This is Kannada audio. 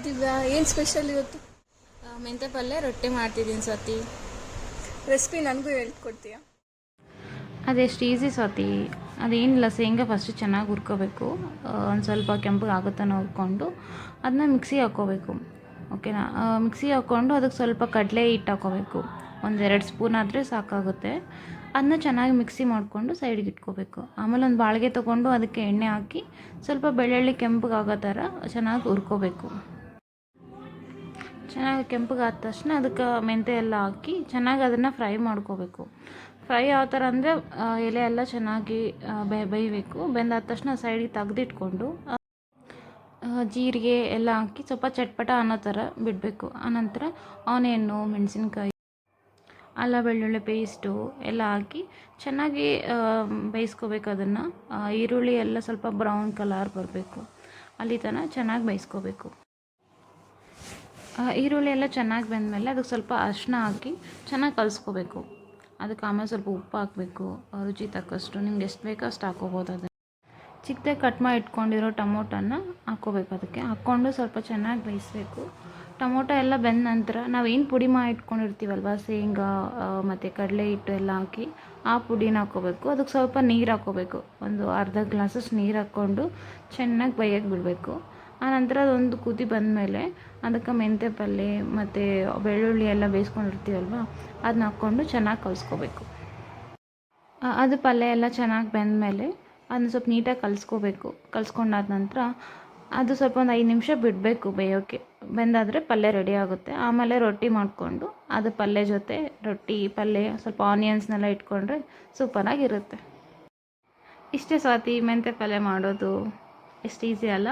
ದಿವ್ಯಾ, ಏನು ಸ್ಪೆಷಲ್ ಇವತ್ತು? ಮೆಂತ್ಯ ಪಲ್ಯ ರೊಟ್ಟಿ ಮಾಡ್ತಿದ್ದೀನಿ ಸ್ವಾತಿ. ರೆಸಿಪಿ ನನಗೂ ಹೇಳ್ಕೊಡ್ತೀಯಾ? ಅದೆಷ್ಟು ಈಸಿ ಸ್ವಾತಿ. ಅದೇನಿಲ್ಲ, ಶೇಂಗಾ ಫಸ್ಟು ಚೆನ್ನಾಗಿ ಹುರ್ಕೋಬೇಕು. ಒಂದು ಸ್ವಲ್ಪ ಕೆಂಪಗೆ ಆಗೋ ತನಕ ಹುರ್ಕೊಂಡು ಅದನ್ನ ಮಿಕ್ಸಿಗೆ ಹಾಕ್ಕೋಬೇಕು. ಓಕೆನಾ? ಮಿಕ್ಸಿಗೆ ಹಾಕ್ಕೊಂಡು ಅದಕ್ಕೆ ಸ್ವಲ್ಪ ಕಡಲೆ ಹಿಟ್ಟು ಹಾಕ್ಕೋಬೇಕು. 1-2 ಸ್ಪೂನ್ ಆದರೆ ಸಾಕಾಗುತ್ತೆ. ಅದನ್ನ ಚೆನ್ನಾಗಿ ಮಿಕ್ಸಿ ಮಾಡಿಕೊಂಡು ಸೈಡ್ಗೆ ಇಟ್ಕೋಬೇಕು. ಆಮೇಲೆ ಒಂದು ಬಾಳಿಗೆ ತೊಗೊಂಡು ಅದಕ್ಕೆ ಎಣ್ಣೆ ಹಾಕಿ ಸ್ವಲ್ಪ ಬೆಳ್ಳುಳ್ಳಿ ಕೆಂಪಗೆ ಆಗೋ ಥರ ಚೆನ್ನಾಗಿ ಹುರ್ಕೋಬೇಕು. ಚೆನ್ನಾಗಿ ಕೆಂಪಗೆ ಆದ ತಕ್ಷಣ ಅದಕ್ಕೆ ಮೆಂತ್ಯ ಎಲ್ಲ ಹಾಕಿ ಚೆನ್ನಾಗಿ ಅದನ್ನು ಫ್ರೈ ಮಾಡ್ಕೋಬೇಕು. ಫ್ರೈ ಯಾವ ಥರ ಅಂದರೆ ಎಲೆ ಎಲ್ಲ ಚೆನ್ನಾಗಿ ಬೇಯಬೇಕು. ಬೆಂದಾದ ತಕ್ಷಣ ಸೈಡಿಗೆ ತೆಗೆದಿಟ್ಕೊಂಡು ಜೀರಿಗೆ ಎಲ್ಲ ಹಾಕಿ ಸ್ವಲ್ಪ ಚಟ್ಪಟ ಅನ್ನೋ ಥರ ಬಿಡಬೇಕು. ಆನಂತರ ಆನಿಯನ್ನು, ಮೆಣಸಿನ್ಕಾಯಿ, ಅಲ್ಲ ಬೆಳ್ಳುಳ್ಳಿ ಪೇಸ್ಟು ಎಲ್ಲ ಹಾಕಿ ಚೆನ್ನಾಗಿ ಬೇಯಿಸ್ಕೋಬೇಕು. ಅದನ್ನು ಈರುಳ್ಳಿ ಎಲ್ಲ ಸ್ವಲ್ಪ ಬ್ರೌನ್ ಕಲರ್ ಬರಬೇಕು, ಅಲ್ಲಿ ತನಕ ಚೆನ್ನಾಗಿ ಬೇಯಿಸ್ಕೋಬೇಕು. ಈರುಳ್ಳಿ ಎಲ್ಲ ಚೆನ್ನಾಗಿ ಬೆಂದಮೇಲೆ ಅದಕ್ಕೆ ಸ್ವಲ್ಪ ಅರಿಶಿನ ಹಾಕಿ ಚೆನ್ನಾಗಿ ಕಲಿಸ್ಕೋಬೇಕು. ಅದಕ್ಕೆ ಆಮೇಲೆ ಸ್ವಲ್ಪ ಉಪ್ಪು ಹಾಕಬೇಕು, ರುಚಿ ತಕ್ಕಷ್ಟು. ನಿಮ್ಗೆ ಎಷ್ಟು ಬೇಕೋ ಅಷ್ಟು ಹಾಕ್ಕೋಬೋದು. ಅದನ್ನು ಚಿಕ್ಕದಾಗಿ ಕಟ್ ಮಾಡಿ ಇಟ್ಕೊಂಡಿರೋ ಟೊಮೊಟೊನ ಹಾಕ್ಕೋಬೇಕು. ಅದಕ್ಕೆ ಹಾಕ್ಕೊಂಡು ಸ್ವಲ್ಪ ಚೆನ್ನಾಗಿ ಬೇಯಿಸಬೇಕು. ಟೊಮೊಟೊ ಎಲ್ಲ ಬೆಂದ ನಂತರ ನಾವೇನು ಪುಡಿ ಮಾಡಿ ಇಟ್ಕೊಂಡಿರ್ತೀವಲ್ವ, ಶೇಂಗಾ ಮತ್ತು ಕಡಲೆ ಹಿಟ್ಟು ಎಲ್ಲ ಹಾಕಿ ಆ ಪುಡಿನ ಹಾಕ್ಕೋಬೇಕು. ಅದಕ್ಕೆ ಸ್ವಲ್ಪ ನೀರು ಹಾಕ್ಕೋಬೇಕು. ಒಂದು ಅರ್ಧ ಗ್ಲಾಸಷ್ಟು ನೀರು ಹಾಕ್ಕೊಂಡು ಚೆನ್ನಾಗಿ ಬೇಯಕ್ಕೆ ಬಿಡಬೇಕು. ಆನಂತರ ಅದೊಂದು ಕುದಿ ಬಂದಮೇಲೆ ಅದಕ್ಕೆ ಮೆಂತ್ಯ ಪಲ್ಯ ಮತ್ತು ಬೆಳ್ಳುಳ್ಳಿ ಎಲ್ಲ ಬೇಯಿಸ್ಕೊಂಡಿರ್ತೀವಲ್ವ, ಅದನ್ನ ಹಾಕ್ಕೊಂಡು ಚೆನ್ನಾಗಿ ಕಲಿಸ್ಕೋಬೇಕು. ಅದು ಪಲ್ಯ ಎಲ್ಲ ಚೆನ್ನಾಗಿ ಬೆಂದಮೇಲೆ ಅದನ್ನ ಸ್ವಲ್ಪ ನೀಟಾಗಿ ಕಲಿಸ್ಕೋಬೇಕು. ಕಲಿಸ್ಕೊಂಡಾದ ನಂತರ ಅದು ಸ್ವಲ್ಪ ಒಂದು 5 ನಿಮಿಷ ಬಿಡಬೇಕು ಬೇಯೋಕ್ಕೆ. ಬೆಂದಾದರೆ ಪಲ್ಯ ರೆಡಿ ಆಗುತ್ತೆ. ಆಮೇಲೆ ರೊಟ್ಟಿ ಮಾಡಿಕೊಂಡು ಅದು ಪಲ್ಯ ಜೊತೆ ರೊಟ್ಟಿ ಪಲ್ಯ ಸ್ವಲ್ಪ ಆನಿಯನ್ಸ್ನೆಲ್ಲ ಇಟ್ಕೊಂಡ್ರೆ ಸೂಪರಾಗಿರುತ್ತೆ. ಇಷ್ಟೇ ಸ್ವಾತಿ, ಮೆಂತ್ಯ ಪಲ್ಯ ಮಾಡೋದು ಎಷ್ಟು ಈಸಿ ಅಲ್ಲ?